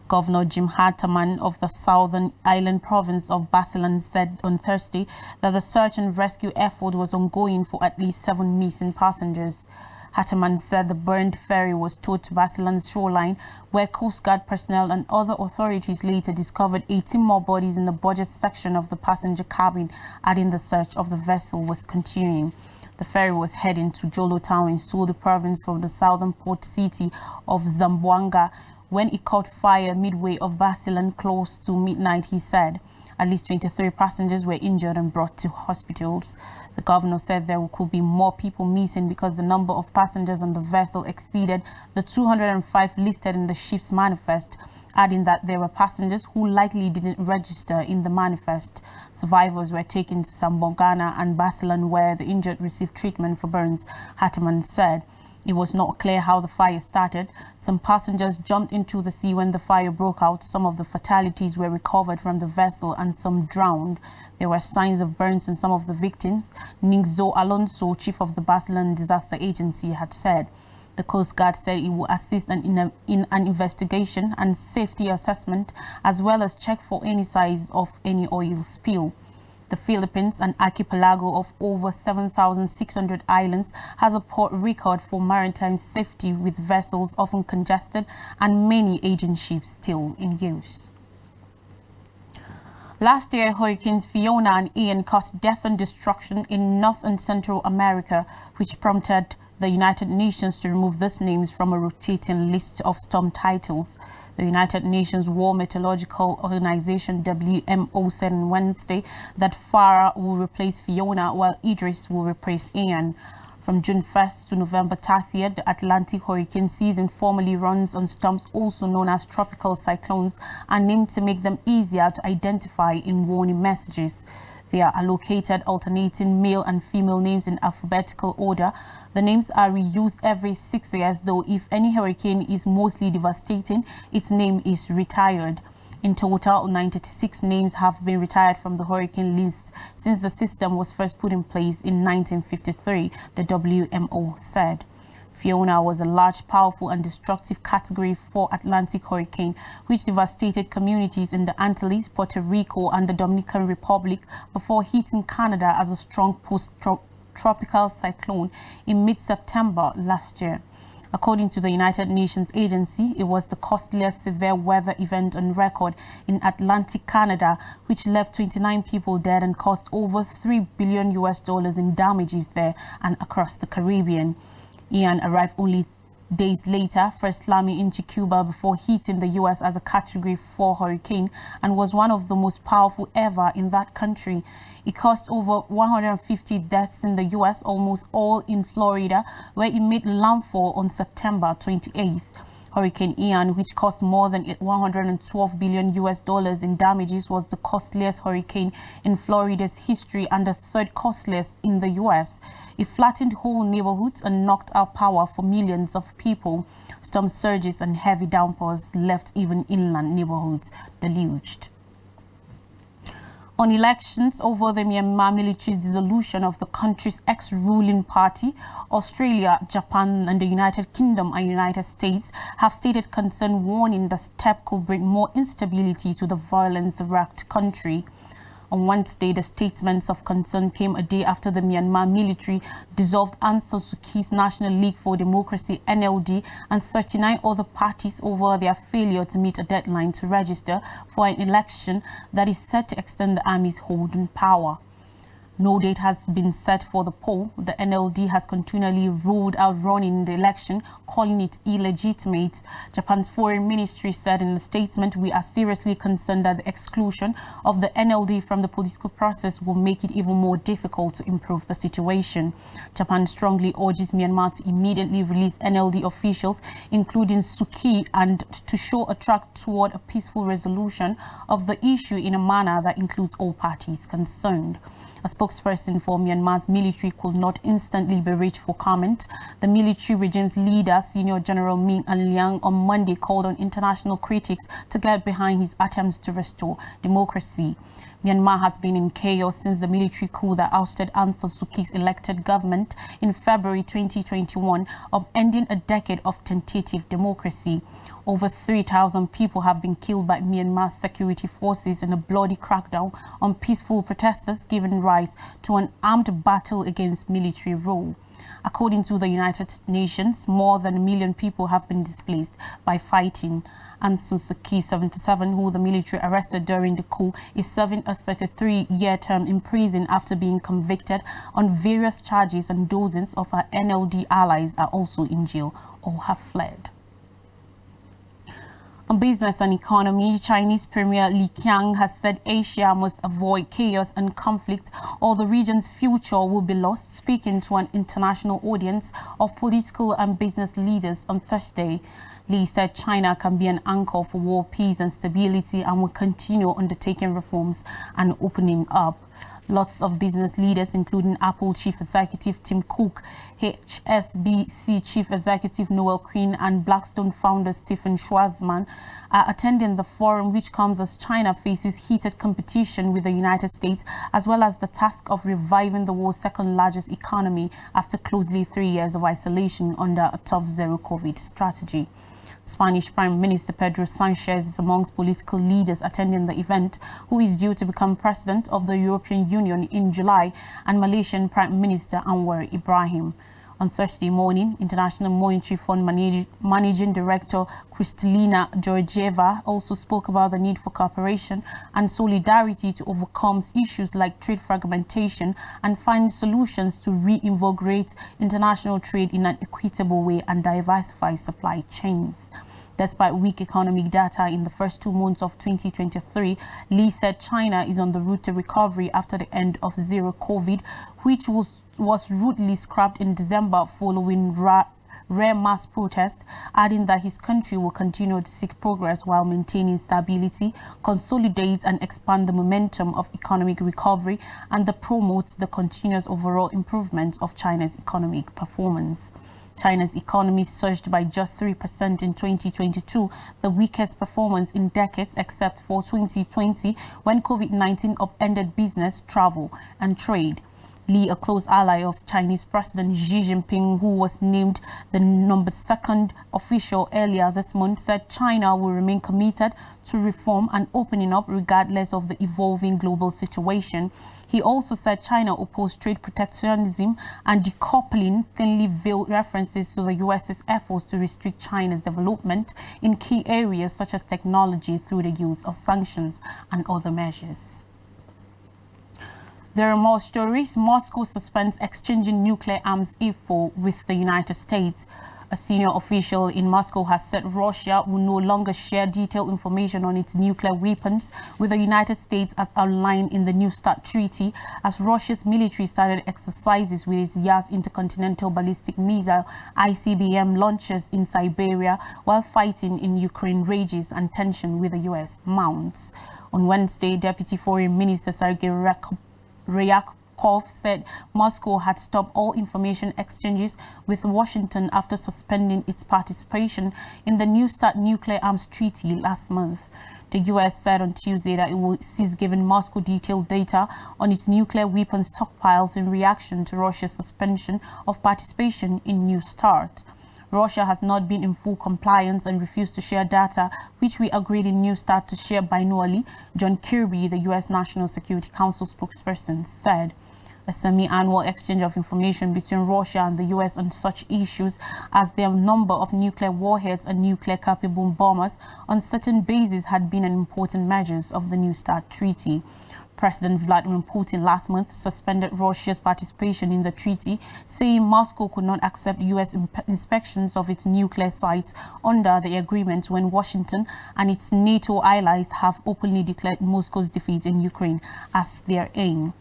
Governor Jim Hartaman of the southern island province of Basilan said on Thursday that the search and rescue effort was ongoing for at least 7 missing passengers. Hartaman said the burned ferry was towed to Basilan's shoreline, where Coast Guard personnel and other authorities later discovered 18 more bodies in the budget section of the passenger cabin, adding the search of the vessel was continuing. The ferry was heading to Jolo Town in Suldu province from the southern port city of Zamboanga when it caught fire midway of Basilan close to midnight, he said. At least 23 passengers were injured and brought to hospitals. The governor said there could be more people missing because the number of passengers on the vessel exceeded the 205 listed in the ship's manifest, adding that there were passengers who likely didn't register in the manifest. Survivors were taken to Sambongana and Basilan, where the injured received treatment for burns, Hartaman said. It was not clear how the fire started. Some passengers jumped into the sea when the fire broke out. Some of the fatalities were recovered from the vessel and some drowned. There were signs of burns in some of the victims. Ningzo Alonso, chief of the Basilan Disaster Agency, had said. The Coast Guard said it will assist in an investigation and safety assessment, as well as check for any signs of any oil spill. The Philippines, an archipelago of over 7,600 islands, has a port record for maritime safety, with vessels often congested and many aging ships still in use. Last year, Hurricanes Fiona and Ian caused death and destruction in North and Central America, which prompted the United Nations to remove these names from a rotating list of storm titles. The United Nations World Meteorological Organization WMO said on Wednesday that Farah will replace Fiona while Idris will replace Ian. From June 1st to November 30th, the Atlantic hurricane season formally runs on storms also known as tropical cyclones and named to make them easier to identify in warning messages. They are allocated alternating male and female names in alphabetical order. The names are reused every 6 years, though if any hurricane is mostly devastating, its name is retired. In total, 96 names have been retired from the hurricane list since the system was first put in place in 1953, the WMO said. Fiona was a large, powerful and destructive Category 4 Atlantic hurricane which devastated communities in the Antilles, Puerto Rico and the Dominican Republic before hitting Canada as a strong post-tropical cyclone in mid-September last year. According to the United Nations agency, it was the costliest severe weather event on record in Atlantic Canada, which left 29 people dead and cost over $3 billion in damages there and across the Caribbean. Ian arrived only days later, first slamming into Cuba before hitting the U.S. as a Category 4 hurricane, and was one of the most powerful ever in that country. It caused over 150 deaths in the U.S., almost all in Florida, where it made landfall on September 28th. Hurricane Ian, which cost more than $112 billion in damages, was the costliest hurricane in Florida's history and the third costliest in the U.S. It flattened whole neighborhoods and knocked out power for millions of people. Storm surges and heavy downpours left even inland neighborhoods deluged. On elections over the Myanmar military's dissolution of the country's ex-ruling party, Australia, Japan and the United Kingdom and United States have stated concern, warning the step could bring more instability to the violence-wracked country. On Wednesday, the statements of concern came a day after the Myanmar military dissolved Aung San Suu Kyi's National League for Democracy (NLD) and 39 other parties over their failure to meet a deadline to register for an election that is set to extend the army's hold on power. No date has been set for the poll. The NLD has continually ruled out running the election, calling it illegitimate. Japan's foreign ministry said in a statement, "We are seriously concerned that the exclusion of the NLD from the political process will make it even more difficult to improve the situation." Japan strongly urges Myanmar to immediately release NLD officials, including Suu Kyi, and to show a track toward a peaceful resolution of the issue in a manner that includes all parties concerned. A spokesperson for Myanmar's military could not instantly be reached for comment. The military regime's leader, Senior General Min Aung Hlaing, on Monday called on international critics to get behind his attempts to restore democracy. Myanmar has been in chaos since the military coup that ousted Aung San Suu Kyi's elected government in February 2021, upending a decade of tentative democracy. Over 3,000 people have been killed by Myanmar's security forces in a bloody crackdown on peaceful protesters, giving rise to an armed battle against military rule. According to the United Nations, more than 1 million people have been displaced by fighting. Aung San Suu Kyi, 77, who the military arrested during the coup, is serving a 33-year term in prison after being convicted on various charges, and dozens of her NLD allies are also in jail or have fled. On business and economy, Chinese Premier Li Qiang has said Asia must avoid chaos and conflict or the region's future will be lost, speaking to an international audience of political and business leaders on Thursday. Li said China can be an anchor for world peace and stability and will continue undertaking reforms and opening up. Lots of business leaders, including Apple Chief Executive Tim Cook, HSBC Chief Executive Noel Quinn, and Blackstone founder Stephen Schwarzman, are attending the forum, which comes as China faces heated competition with the United States, as well as the task of reviving the world's second-largest economy after closely 3 years of isolation under a tough zero-COVID strategy. Spanish Prime Minister Pedro Sanchez is amongst political leaders attending the event, who is due to become president of the European Union in July, and Malaysian Prime Minister Anwar Ibrahim. On Thursday morning, International Monetary Fund Managing Director Kristalina Georgieva also spoke about the need for cooperation and solidarity to overcome issues like trade fragmentation and find solutions to reinvigorate international trade in an equitable way and diversify supply chains. Despite weak economic data in the first 2 months of 2023, Li said China is on the route to recovery after the end of zero COVID, which was rudely scrapped in December following rare mass protests, adding that his country will continue to seek progress while maintaining stability, consolidate and expand the momentum of economic recovery, and promote the continuous overall improvement of China's economic performance. China's economy surged by just 3% in 2022, the weakest performance in decades except for 2020, when COVID-19 upended business, travel and trade. Li, a close ally of Chinese President Xi Jinping, who was named the #2 official earlier this month, said China will remain committed to reform and opening up regardless of the evolving global situation. He also said China opposed trade protectionism and decoupling, thinly veiled references to the US's efforts to restrict China's development in key areas such as technology through the use of sanctions and other measures. There are more stories. Moscow suspends exchanging nuclear arms info with the United States. A senior official in Moscow has said Russia will no longer share detailed information on its nuclear weapons with the United States as outlined in the New START treaty, as Russia's military started exercises with its Yas intercontinental ballistic missile ICBM launchers in Siberia, while fighting in Ukraine rages and tension with the US mounts. On Wednesday, Deputy Foreign Minister Sergei Ryabkov said Moscow had stopped all information exchanges with Washington after suspending its participation in the New START nuclear arms treaty last month. The U.S. said on Tuesday that it will cease giving Moscow detailed data on its nuclear weapons stockpiles in reaction to Russia's suspension of participation in New START. Russia has not been in full compliance and refused to share data, which we agreed in New START to share biannually, John Kirby, the U.S. National Security Council spokesperson, said. A semi-annual exchange of information between Russia and the U.S. on such issues as the number of nuclear warheads and nuclear-capable bombers on certain bases had been an important measure of the New START treaty. President Vladimir Putin last month suspended Russia's participation in the treaty, saying Moscow could not accept U.S. inspections of its nuclear sites under the agreement when Washington and its NATO allies have openly declared Moscow's defeat in Ukraine as their aim.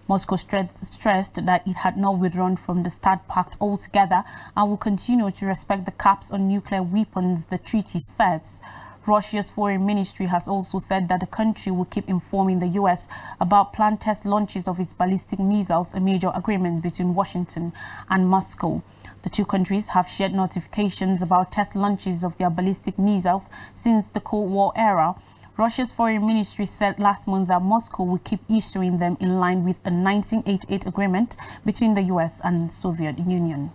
Moscow stressed that it had not withdrawn from the START Pact altogether and will continue to respect the caps on nuclear weapons the treaty sets. Russia's foreign ministry has also said that the country will keep informing the U.S. about planned test launches of its ballistic missiles, a major agreement between Washington and Moscow. The two countries have shared notifications about test launches of their ballistic missiles since the Cold War era. Russia's foreign ministry said last month that Moscow will keep issuing them in line with a 1988 agreement between the US and Soviet Union.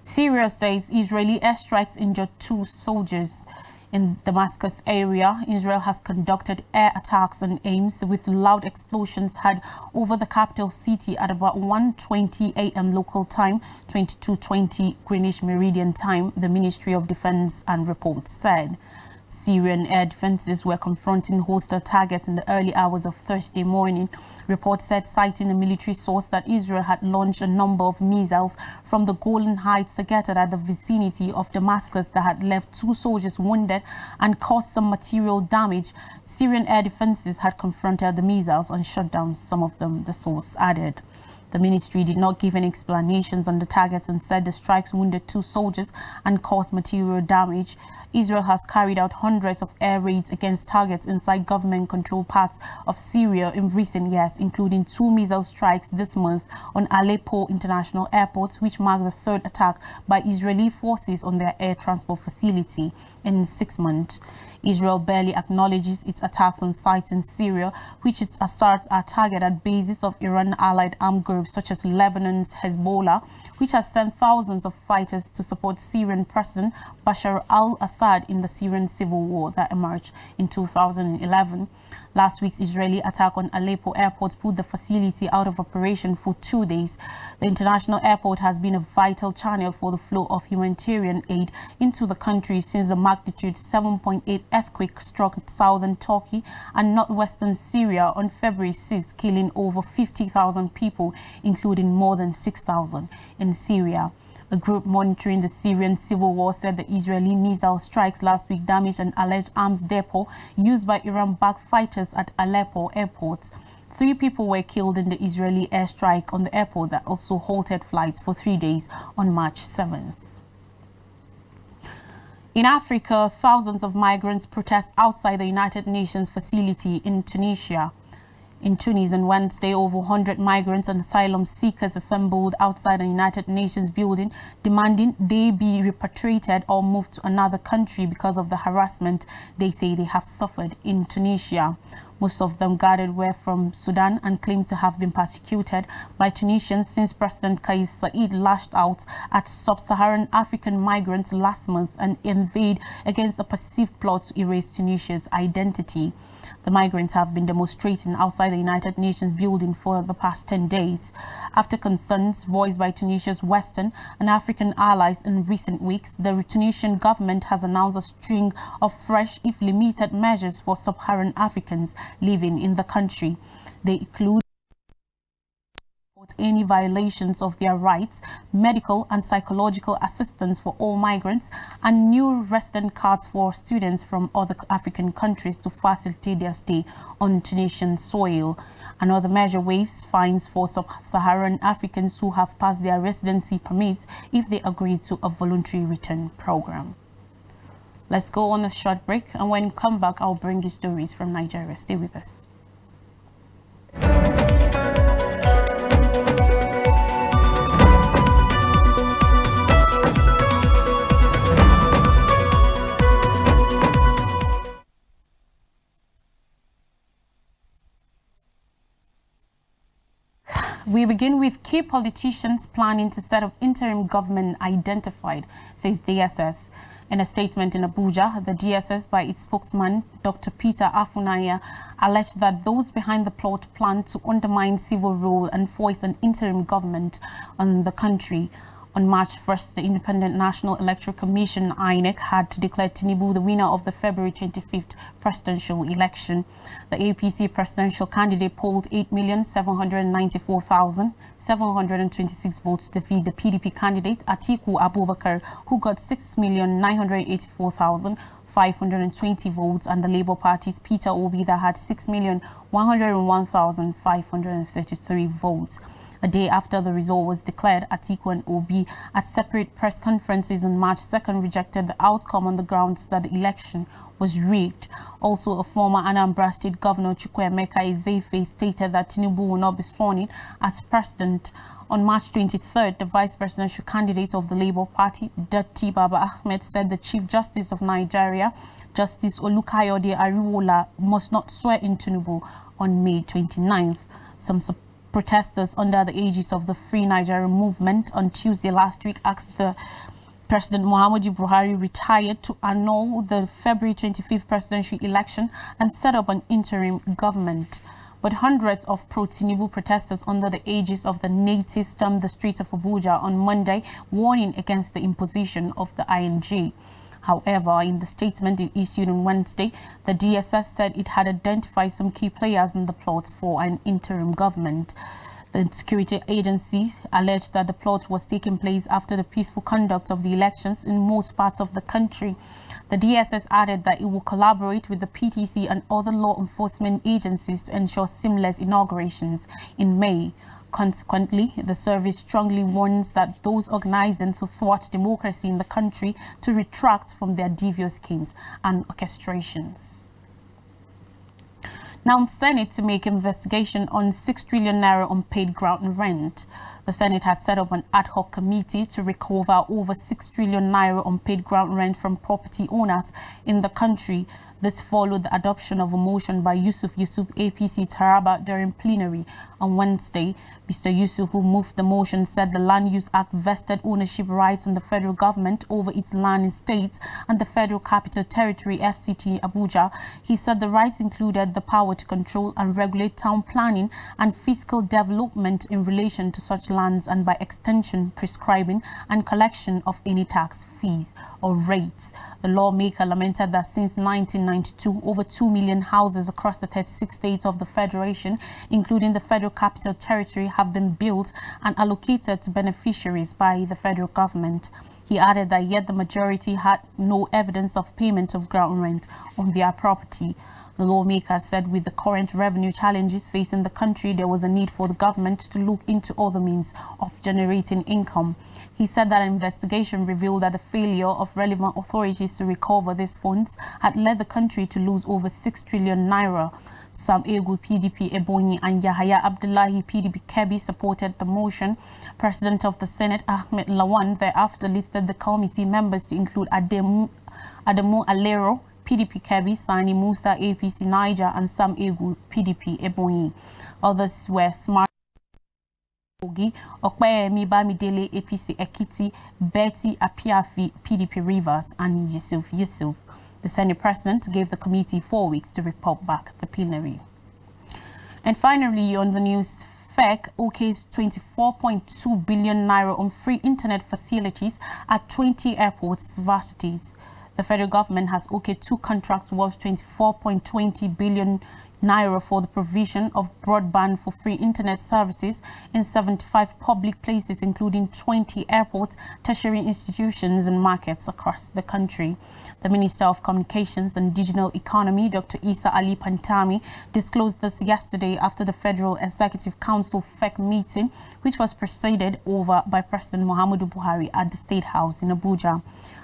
Syria says Israeli airstrikes injured 2 soldiers. In Damascus area, Israel has conducted air attacks on aims with loud explosions heard over the capital city at about 1:20 a.m. local time, 22:20 Greenwich Meridian time, the Ministry of Defense and reports said. Syrian air defenses were confronting hostile targets in the early hours of Thursday morning. Reports said, citing a military source, that Israel had launched a number of missiles from the Golan Heights targeted at the vicinity of Damascus that had left 2 soldiers wounded and caused some material damage. Syrian air defenses had confronted the missiles and shot down some of them, the source added. The ministry did not give any explanations on the targets and said the strikes wounded 2 soldiers and caused material damage. Israel has carried out hundreds of air raids against targets inside government-controlled parts of Syria in recent years, including 2 missile strikes this month on Aleppo International Airport, which marked the 3rd attack by Israeli forces on their air transport facility in 6 months. Israel barely acknowledges its attacks on sites in Syria, which it asserts are targeted at bases of Iran-allied armed groups such as Lebanon's Hezbollah, which has sent thousands of fighters to support Syrian President Bashar al-Assad in the Syrian civil war that emerged in 2011. Last week's Israeli attack on Aleppo airport put the facility out of operation for 2 days. The international airport has been a vital channel for the flow of humanitarian aid into the country since the magnitude 7.8 earthquake struck southern Turkey and northwestern Syria on February 6, killing over 50,000 people, including more than 6,000 in Syria. A group monitoring the Syrian civil war said the Israeli missile strikes last week damaged an alleged arms depot used by Iran-backed fighters at Aleppo airport. 3 people were killed in the Israeli airstrike on the airport that also halted flights for 3 days on March 7th. In Africa, thousands of migrants protest outside the United Nations facility in Tunisia. In Tunis on Wednesday, over 100 migrants and asylum seekers assembled outside the United Nations building, demanding they be repatriated or moved to another country because of the harassment they say they have suffered in Tunisia. Most of them gathered were from Sudan and claimed to have been persecuted by Tunisians since President Kais Saied lashed out at sub-Saharan African migrants last month and inveighed against a perceived plot to erase Tunisia's identity. The migrants have been demonstrating outside the United Nations building for the past 10 days. After concerns voiced by Tunisia's Western and African allies in recent weeks, the Tunisian government has announced a string of fresh, if limited, measures for sub-Saharan Africans living in the country. They include any violations of their rights, medical and psychological assistance for all migrants, and new resident cards for students from other African countries to facilitate their stay on Tunisian soil. Another measure waives fines for sub-Saharan Africans who have passed their residency permits if they agree to a voluntary return program. Let's go on a short break, and when we come back, I'll bring you stories from Nigeria. Stay with us. We begin with key politicians planning to set up interim government identified, says DSS. In a statement in Abuja, the DSS, by its spokesman, Dr. Peter Afunaya, alleged that those behind the plot planned to undermine civil rule and foist an interim government on the country. On March 1st, the Independent National Electoral Commission, INEC, had declared Tinubu the winner of the February 25th presidential election. The APC presidential candidate polled 8,794,726 votes to defeat the PDP candidate, Atiku Abubakar, who got 6,984,520 votes, and the Labour Party's Peter Obi that had 6,101,533 votes. A day after the result was declared, Atiku and Obi, at separate press conferences on March 2nd, rejected the outcome on the grounds that the election was rigged. Also, a former Anambra State Governor, Chukwuemeka Ezefe, stated that Tinubu will not be sworn in as president. On March 23rd, the vice presidential candidate of the Labour Party, Datti Baba Ahmed, said the Chief Justice of Nigeria, Justice Olukayode Ariwola, must not swear in Tinubu on May 29th. Some protesters under the aegis of the Free Nigeria movement on Tuesday last week asked the President Muhammadu Buhari retired to annul the February 25th presidential election and set up an interim government. But hundreds of pro-Tinubu protesters under the aegis of the natives stormed the streets of Abuja on Monday, warning against the imposition of the ING. However, in the statement it issued on Wednesday, the DSS said it had identified some key players in the plot for an interim government. The security agency alleged that the plot was taking place after the peaceful conduct of the elections in most parts of the country. The DSS added that it will collaborate with the PTC and other law enforcement agencies to ensure seamless inaugurations in May. Consequently, the service strongly warns that those organizing to thwart democracy in the country to retract from their devious schemes and orchestrations. Now, Senate to make investigation on 6 trillion naira unpaid ground rent. The Senate has set up an ad hoc committee to recover over 6 trillion naira unpaid ground rent from property owners in the country. This followed the adoption of a motion by Yusuf APC Taraba during plenary on Wednesday. Mr. Yusuf, who moved the motion, said the Land Use Act vested ownership rights in the federal government over its land in states and the Federal Capital Territory FCT Abuja. He said the rights included the power to control and regulate town planning and fiscal development in relation to such lands, and by extension prescribing and collection of any tax, fees or rates. The lawmaker lamented that since 1992, over 2 million houses across the 36 states of the Federation, including the Federal Capital Territory, have been built and allocated to beneficiaries by the federal government. He added that yet the majority had no evidence of payment of ground rent on their property. The lawmaker said with the current revenue challenges facing the country, there was a need for the government to look into other means of generating income. He said that an investigation revealed that the failure of relevant authorities to recover these funds had led the country to lose over 6 trillion naira. Sam Egu PDP Ebonyi and Yahaya Abdullahi PDP Kebbi supported the motion. President of the Senate Ahmed Lawan thereafter listed the committee members to include Adamu Alero PDP Kebbi, Sani Musa APC Niger, and Sam Egu PDP Ebonyi. Others were Smart Ogi, Okpeyemi Bamidele APC Ekiti, Betty Apiafi PDP Rivers, and Yusuf. The Senate President gave the committee 4 weeks to report back the plenary. And finally, on the news, FEC okays 24.2 billion naira on free internet facilities at 20 airports, varsities. The federal government has okayed 2 contracts worth 24.20 billion naira for the provision of broadband for free internet services in 75 public places, including 20 airports, tertiary institutions and markets across the country. The Minister of Communications and Digital Economy, Dr. Isa Ali Pantami, disclosed this yesterday after the Federal Executive Council FEC meeting, which was presided over by President Muhammadu Buhari at the State House in Abuja.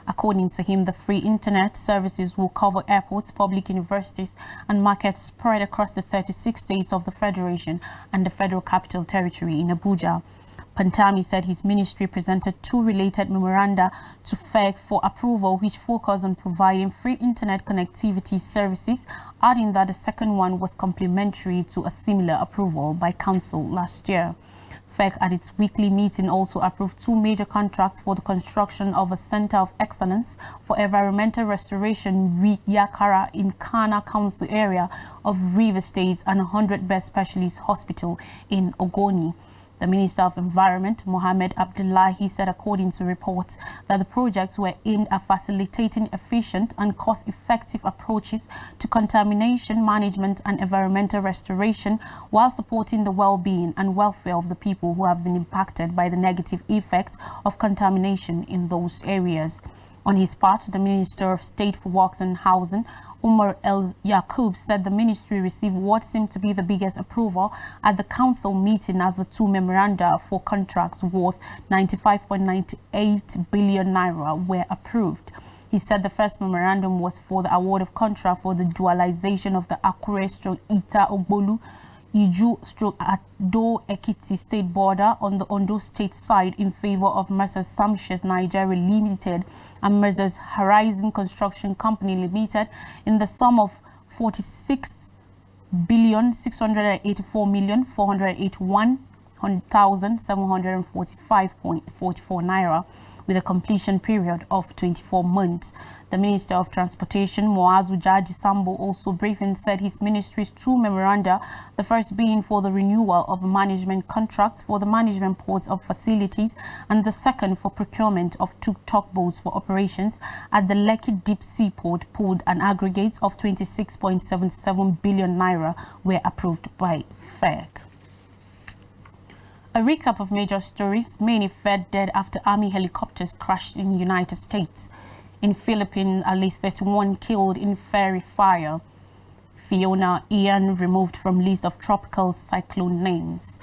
According to him, the free internet services will cover airports, public universities and markets spread across the 36 states of the Federation and the Federal Capital Territory in Abuja. Pantami said his ministry presented 2 related memoranda to FEC for approval, which focus on providing free internet connectivity services, adding that the second one was complementary to a similar approval by Council last year. FEC at its weekly meeting also approved 2 major contracts for the construction of a Center of Excellence for Environmental Restoration, Yakara, in Kana Council area of River State, and a 100-bed specialist hospital in Ogoni. The Minister of Environment, Mohammed Abdullahi, said according to reports that the projects were aimed at facilitating efficient and cost-effective approaches to contamination management and environmental restoration, while supporting the well-being and welfare of the people who have been impacted by the negative effects of contamination in those areas. On his part, the Minister of State for Works and Housing, Umar El Yaqub, said the ministry received what seemed to be the biggest approval at the council meeting as the two memoranda for contracts worth 95.98 billion naira were approved. He said the first memorandum was for the award of contract for the dualization of the Akure-Ita Ogbolu Iju-Ado Ekiti state border on the Ondo state side in favor of Messrs. Samshes Nigeria Limited and Messrs. Horizon Construction Company Limited in the sum of 46,684,481,745.44 naira, with a completion period of 24 months. The Minister of Transportation, Moazu Jaji Sambo, also briefing said his ministry's two memoranda, the first being for the renewal of management contracts for the management ports of facilities, and the second for procurement of two tugboats for operations at the Lekki Deep Seaport Port, an aggregate of 26.77 billion naira, were approved by FERC. A recap of major stories. Many fed dead after Army helicopters crashed in the United States. In Philippines, at least 31 killed in ferry fire. Fiona, Ian removed from list of tropical cyclone names.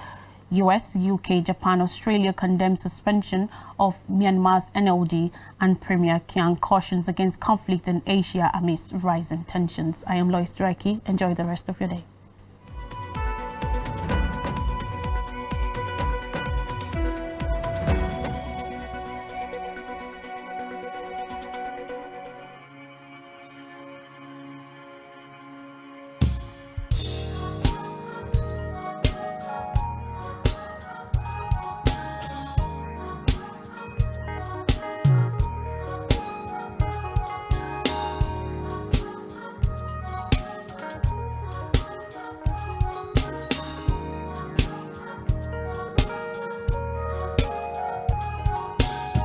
US, UK, Japan, Australia condemn suspension of Myanmar's NLD, and Premier Kiang cautions against conflict in Asia amidst rising tensions. I am Lois Draki. Enjoy the rest of your day.